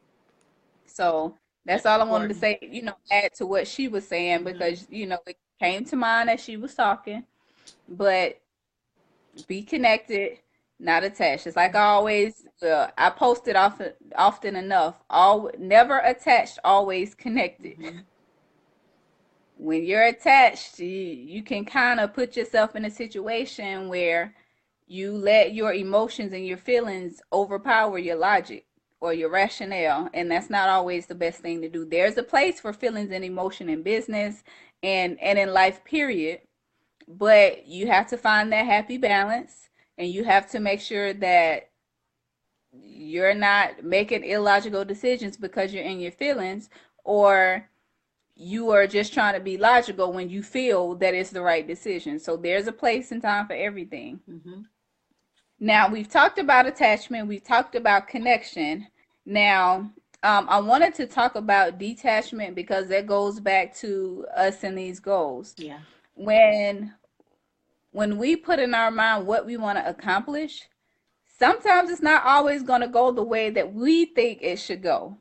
Speaker 1: So that's
Speaker 2: That's
Speaker 1: all I wanted to
Speaker 2: important.
Speaker 1: say, add to what she was saying because, it came to mind as she was talking. But be connected, not attached. It's like I always, I post it often enough. Never attached, always connected. When you're attached, you can kind of put yourself in a situation where you let your emotions and your feelings overpower your logic or your rationale, and that's not always the best thing to do. There's a place for feelings and emotion in business and in life, period, but you have to find that happy balance, and you have to make sure that you're not making illogical decisions because you're in your feelings, or you are just trying to be logical when you feel that it's the right decision. So there's a place and time for everything. Now, we've talked about attachment, we've talked about connection. Now, I wanted to talk about detachment because that goes back to us and these goals.
Speaker 2: Yeah.
Speaker 1: When we put in our mind what we want to accomplish, sometimes it's not always going to go the way that we think it should go.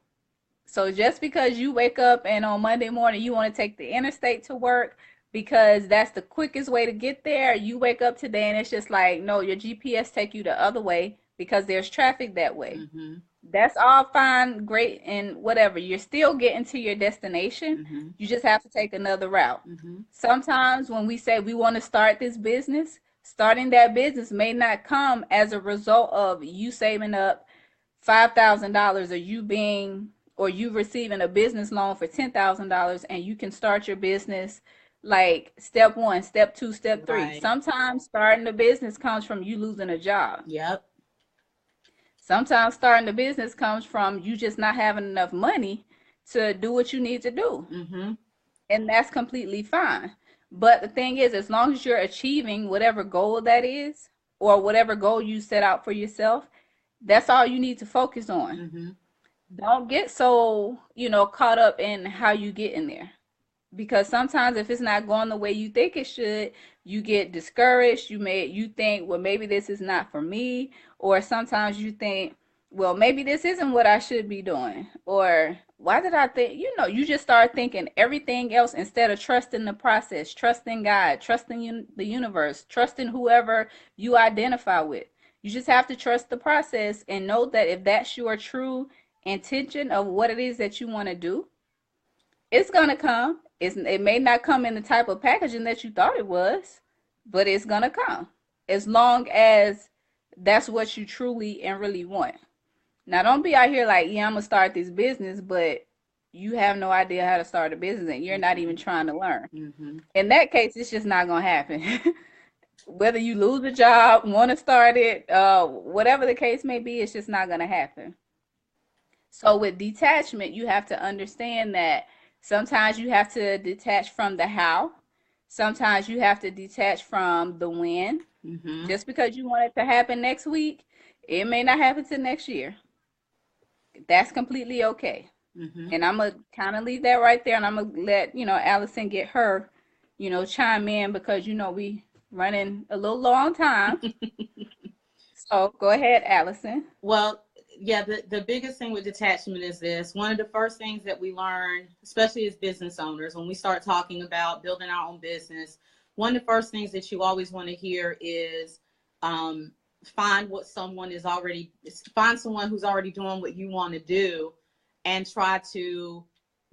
Speaker 1: So just because you wake up and on Monday morning you want to take the interstate to work because that's the quickest way to get there, you wake up today and it's just like, no, your GPS take you the other way because there's traffic that way. That's all fine, great, and whatever. You're still getting to your destination. You just have to take another route. Sometimes when we say we want to start this business, starting that business may not come as a result of you saving up $5,000 or you receiving a business loan for $10,000 and you can start your business like step 1, step 2, step 3.
Speaker 2: Right.
Speaker 1: Sometimes starting a business comes from you losing a job.
Speaker 2: Yep.
Speaker 1: Sometimes starting a business comes from you just not having enough money to do what you need to do. And that's completely fine. But the thing is, as long as you're achieving whatever goal that is, or whatever goal you set out for yourself, that's all you need to focus on. Don't get so, caught up in how you get in there. Because sometimes if it's not going the way you think it should, you get discouraged. You think, well, maybe this is not for me, or sometimes you think, well, maybe this isn't what I should be doing, or why did I think, you just start thinking everything else instead of trusting the process, trusting God, trusting the universe, trusting whoever you identify with. You just have to trust the process and know that if that's your true intention of what it is that you want to do, it's gonna come. It may not come in the type of packaging that you thought it was, but it's gonna come as long as that's what you truly and really want. Now, don't be out here like, yeah, I'm gonna start this business, but you have no idea how to start a business and you're not even trying to learn. In that case, it's just not gonna happen. Whether you lose a job, want to start it, whatever the case may be, it's just not gonna happen. So with detachment, you have to understand that sometimes you have to detach from the how. Sometimes you have to detach from the when. Just because you want it to happen next week, it may not happen till next year. That's completely okay. And I'm going to kind of leave that right there, and I'm going to let, Allison get her, chime in because, we running a little low on time. So go ahead, Allison.
Speaker 2: Well, yeah, the biggest thing with detachment is this. One of the first things that we learn, especially as business owners, when we start talking about building our own business, one of the first things that you always want to hear is find someone who's already doing what you want to do and try to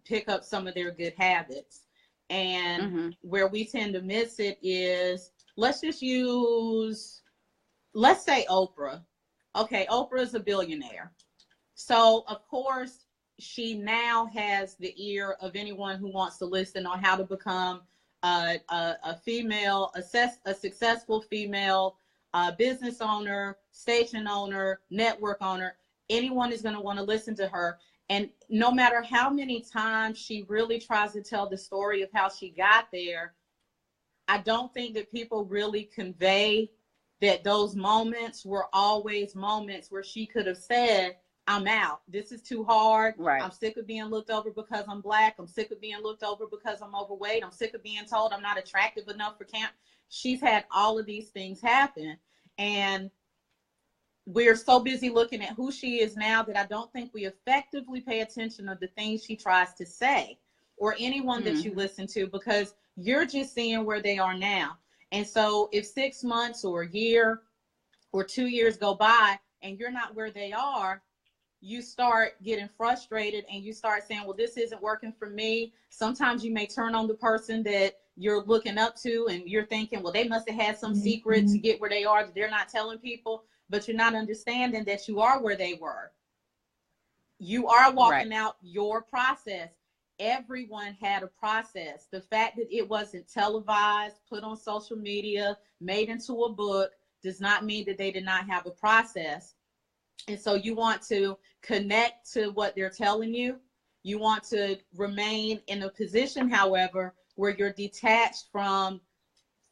Speaker 2: pick up some of their good habits. And where we tend to miss it is, let's say Oprah. Okay, Oprah is a billionaire. So, of course, she now has the ear of anyone who wants to listen on how to become a female, a successful female business owner, station owner, network owner. Anyone is going to want to listen to her. And no matter how many times she really tries to tell the story of how she got there, I don't think that people really convey that those moments were always moments where she could have said, I'm out. This is too hard.
Speaker 1: Right.
Speaker 2: I'm sick of being looked over because I'm Black. I'm sick of being looked over because I'm overweight. I'm sick of being told I'm not attractive enough for camp. She's had all of these things happen. And we're so busy looking at who she is now that I don't think we effectively pay attention to the things she tries to say or anyone that you listen to, because you're just seeing where they are now. And so if 6 months or a year or 2 years go by and you're not where they are, you start getting frustrated and you start saying, well, this isn't working for me. Sometimes you may turn on the person that you're looking up to and you're thinking, well, they must have had some secret to get where they are that they're not telling people, but you're not understanding that you are where they were. You are walking out your process. Everyone had a process. The fact that it wasn't televised, put on social media, made into a book, does not mean that they did not have a process. And so you want to connect to what they're telling you. You want to remain in a position, however, where you're detached from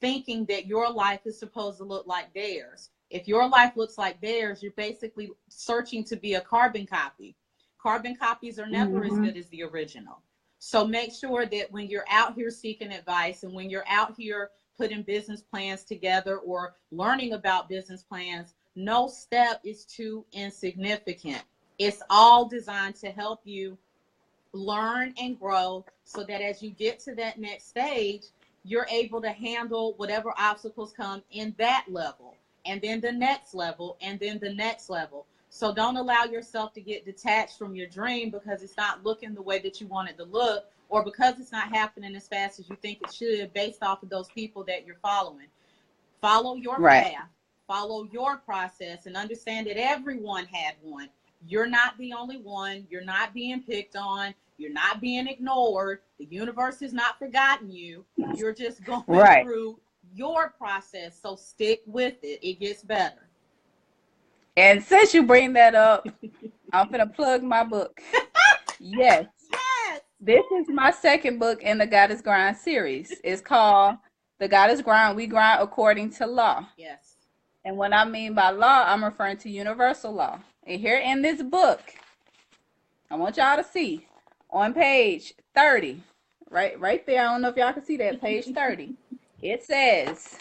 Speaker 2: thinking that your life is supposed to look like theirs. If your life looks like theirs, you're basically searching to be a carbon copy. Carbon copies are never as good as the original. So make sure that when you're out here seeking advice and when you're out here putting business plans together or learning about business plans, no step is too insignificant. It's all designed to help you learn and grow so that as you get to that next stage, you're able to handle whatever obstacles come in that level, and then the next level, and then the next level. So don't allow yourself to get detached from your dream because it's not looking the way that you want it to look, or because it's not happening as fast as you think it should based off of those people that you're following. Follow your path, follow your process, and understand that everyone had one. You're not the only one. You're not being picked on. You're not being ignored. The universe has not forgotten you. You're just going through your process. So stick with it. It gets better.
Speaker 1: And since you bring that up, I'm going to plug my book. Yes.
Speaker 2: Yes.
Speaker 1: This is my second book in the Goddess Grind series. It's called The Goddess Grind. We grind according to law.
Speaker 2: Yes.
Speaker 1: And what I mean by law, I'm referring to universal law. And here in this book, I want y'all to see on page 30, right there. I don't know if y'all can see that, page 30. It says,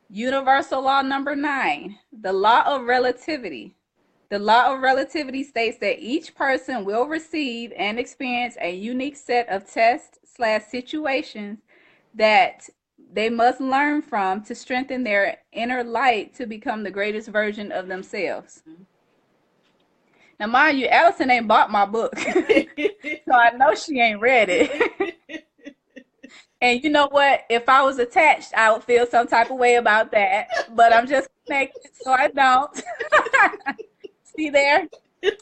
Speaker 1: universal law number 9, the law of relativity. The law of relativity states that each person will receive and experience a unique set of tests/situations that they must learn from to strengthen their inner light to become the greatest version of themselves. Now, mind you, Allison ain't bought my book, so I know she ain't read it. And you know what? If I was attached, I would feel some type of way about that. But I'm just connected, so I don't. See there?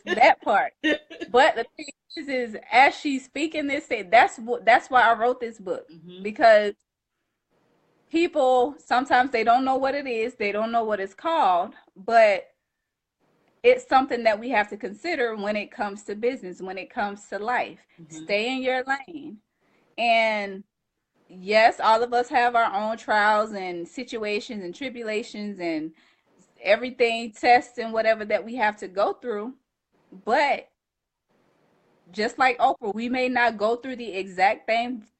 Speaker 1: That part. But the thing is as she's speaking this, that's why I wrote this book. Because people, sometimes they don't know what it is. They don't know what it's called. But it's something that we have to consider when it comes to business, when it comes to life. Stay in your lane. And yes, all of us have our own trials and situations and tribulations and everything, tests and whatever that we have to go through. But just like Oprah, we may not go through the exact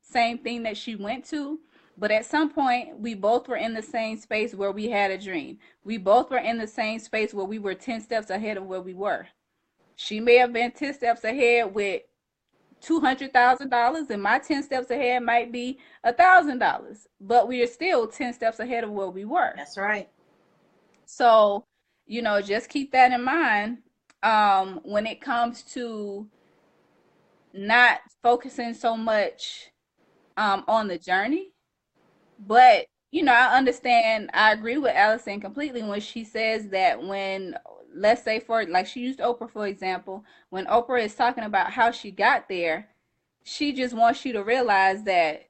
Speaker 1: same thing that she went to, but at some point, we both were in the same space where we had a dream. We both were in the same space where we were 10 steps ahead of where we were. She may have been 10 steps ahead with $200,000, and my 10 steps ahead might be $1,000, but we are still 10 steps ahead of where we were.
Speaker 2: That's right.
Speaker 1: So, just keep that in mind when it comes to not focusing so much on the journey, but I understand. I agree with Allison completely when she says that when, let's say for like she used Oprah for example, when Oprah is talking about how she got there, she just wants you to realize that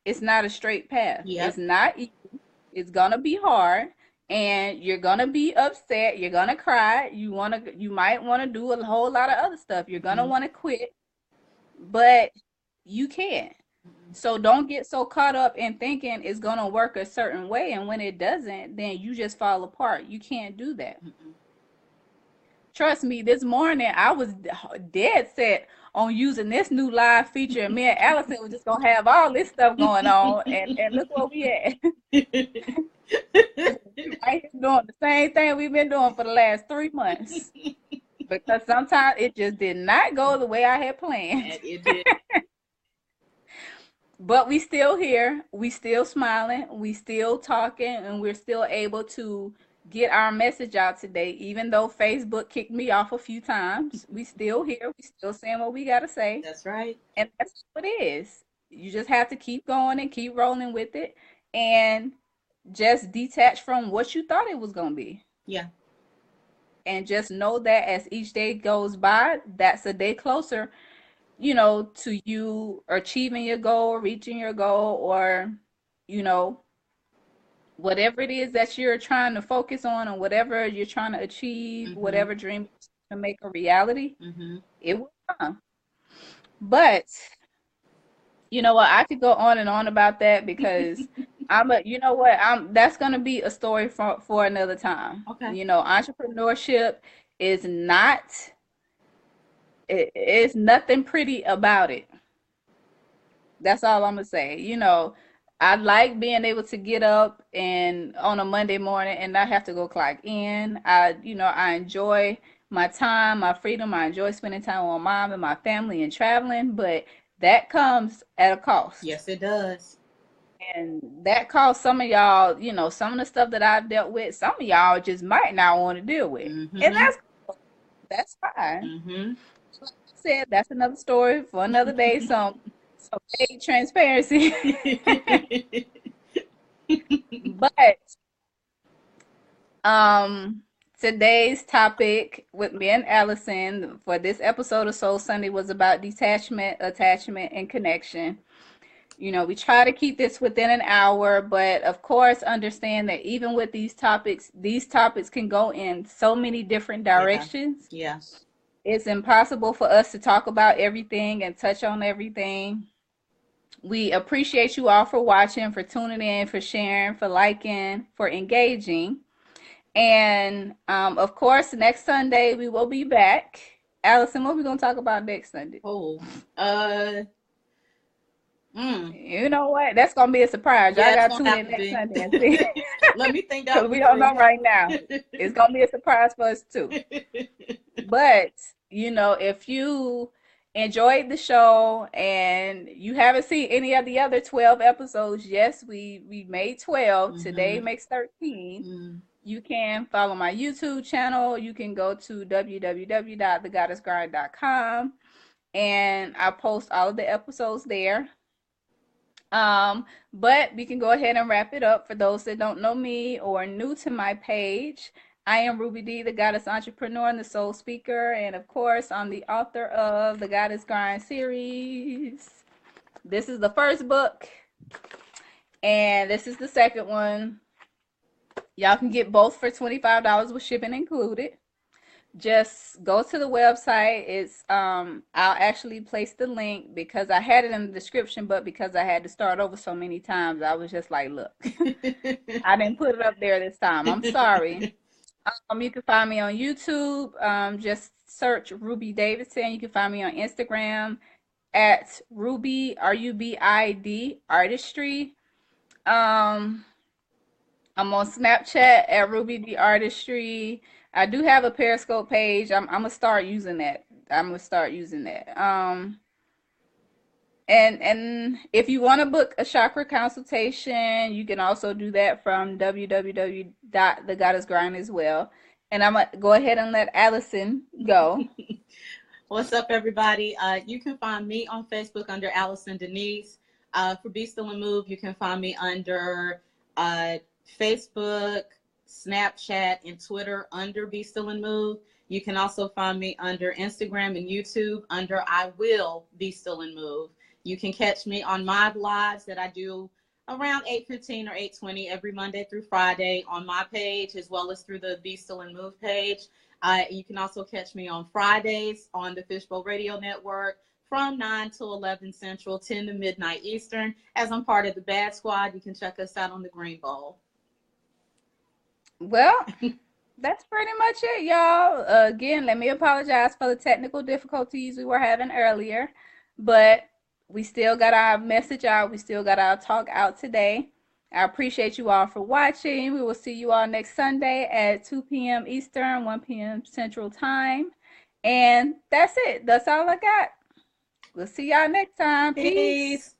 Speaker 1: it's not a straight path. It's
Speaker 2: Yep.
Speaker 1: not easy. It's gonna be hard, and you're gonna be upset. You're gonna cry. You might want to do a whole lot of other stuff. You're gonna
Speaker 2: Mm-hmm.
Speaker 1: want to quit, but you can't. So don't get so caught up in thinking it's gonna work a certain way, and when it doesn't, then you just fall apart. You can't do that.
Speaker 2: Mm-mm.
Speaker 1: Trust me, this morning I was dead set on using this new live feature, and me and Allison was just gonna have all this stuff going on, and look what we had. We right here doing the same thing we've been doing for the last 3 months because sometimes it just did not go the way I had planned.
Speaker 2: And it did.
Speaker 1: But we still here, we still smiling, we still talking, and we're still able to get our message out today. Even though Facebook kicked me off a few times, we still here, we still saying what we gotta say,
Speaker 2: That's right.
Speaker 1: and that's what it is. You just have to keep going and keep rolling with it, and just detach from what you thought it was gonna be.
Speaker 2: Yeah.
Speaker 1: And just know that as each day goes by, that's a day closer, to you achieving your goal, reaching your goal, or, you know, whatever it is that you're trying to focus on, or whatever you're trying to achieve,
Speaker 2: Mm-hmm.
Speaker 1: whatever dream to make a reality,
Speaker 2: Mm-hmm.
Speaker 1: it will come. But you know what? I could go on and on about that because you know what? That's gonna be a story for another time.
Speaker 2: Okay.
Speaker 1: Entrepreneurship is not, it's nothing pretty about it. That's all I'm gonna say. I like being able to get up and on a Monday morning and not have to go clock in. I enjoy my time, my freedom. I enjoy spending time with my mom and my family and traveling, but that comes at a cost.
Speaker 2: Yes, it does.
Speaker 1: And that cost some of y'all, some of the stuff that I've dealt with, some of y'all just might not want to deal with. And
Speaker 2: Mm-hmm.
Speaker 1: that's fine.
Speaker 2: Mm-hmm.
Speaker 1: Like I said, that's another story for another day. Some paid transparency. But um today's topic with me and Allison for this episode of Soul Sunday was about detachment, attachment, and connection. We try to keep this within an hour, but of course understand that even with these topics can go in so many different
Speaker 2: Yeah.
Speaker 1: directions.
Speaker 2: Yeah.
Speaker 1: It's impossible for us to talk about everything and touch on everything. We appreciate you all for watching, for tuning in, for sharing, for liking, for engaging. And of course, next Sunday we will be back. Allison, what are we gonna talk about next Sunday?
Speaker 2: Oh. Uh.
Speaker 1: You know what? That's gonna be a surprise. Y'all
Speaker 2: Yeah, it's
Speaker 1: gotta
Speaker 2: gonna
Speaker 1: tune
Speaker 2: have
Speaker 1: in
Speaker 2: to
Speaker 1: next
Speaker 2: be.
Speaker 1: Sunday and see.
Speaker 2: Let me think that
Speaker 1: Because we
Speaker 2: one
Speaker 1: don't
Speaker 2: through.
Speaker 1: know right now. It's gonna be a surprise for us too. But if you enjoyed the show and you haven't seen any of the other 12 episodes, yes, we made 12. Today
Speaker 2: Mm-hmm.
Speaker 1: makes 13.
Speaker 2: Mm.
Speaker 1: You can follow my YouTube channel. You can go to www.thegoddessgrind.com, and I post all of the episodes there. Um, but we can go ahead and wrap it up. For those that don't know me or are new to my page, I am Ruby D, the Goddess Entrepreneur and the Soul Speaker, and of course, I'm the author of the Goddess Grind series. This is the first book, and this is the second one. Y'all can get both for $25 with shipping included. Just go to the website. I'll actually place the link because I had it in the description, but because I had to start over so many times, I was just like, look, I didn't put it up there this time. I'm sorry. You can find me on YouTube. Just search Ruby Davidson. You can find me on Instagram at Ruby RUBID Artistry. Um, I'm on Snapchat at Ruby the Artistry. I do have a Periscope page. I'm gonna start using that. I'm gonna start using that. And if you want to book a chakra consultation, you can also do that from www.thegoddessgrind as well. And I'm gonna go ahead and let Allison go.
Speaker 2: What's up, everybody? You can find me on Facebook under Allison Denise. For Be Still and Move, you can find me under Facebook, Snapchat, and Twitter under Be Still and Move. You can also find me under Instagram and YouTube under I Will Be Still and Move. You can catch me on my lives that I do around 8:15 or 8:20 every Monday through Friday on my page, as well as through the Be Still and Move page. You can also catch me on Fridays on the Fishbowl Radio Network from 9 to 11 Central, 10 to midnight Eastern. As I'm part of the Bad Squad, you can check us out on the Green Bowl.
Speaker 1: Well, that's pretty much it, y'all. Again, let me apologize for the technical difficulties we were having earlier, but we still got our message out. We still got our talk out today. I appreciate you all for watching. We will see you all next Sunday at 2 p.m. Eastern, 1 p.m. Central Time. And that's it. That's all I got. We'll see y'all next time. Peace.
Speaker 2: Peace.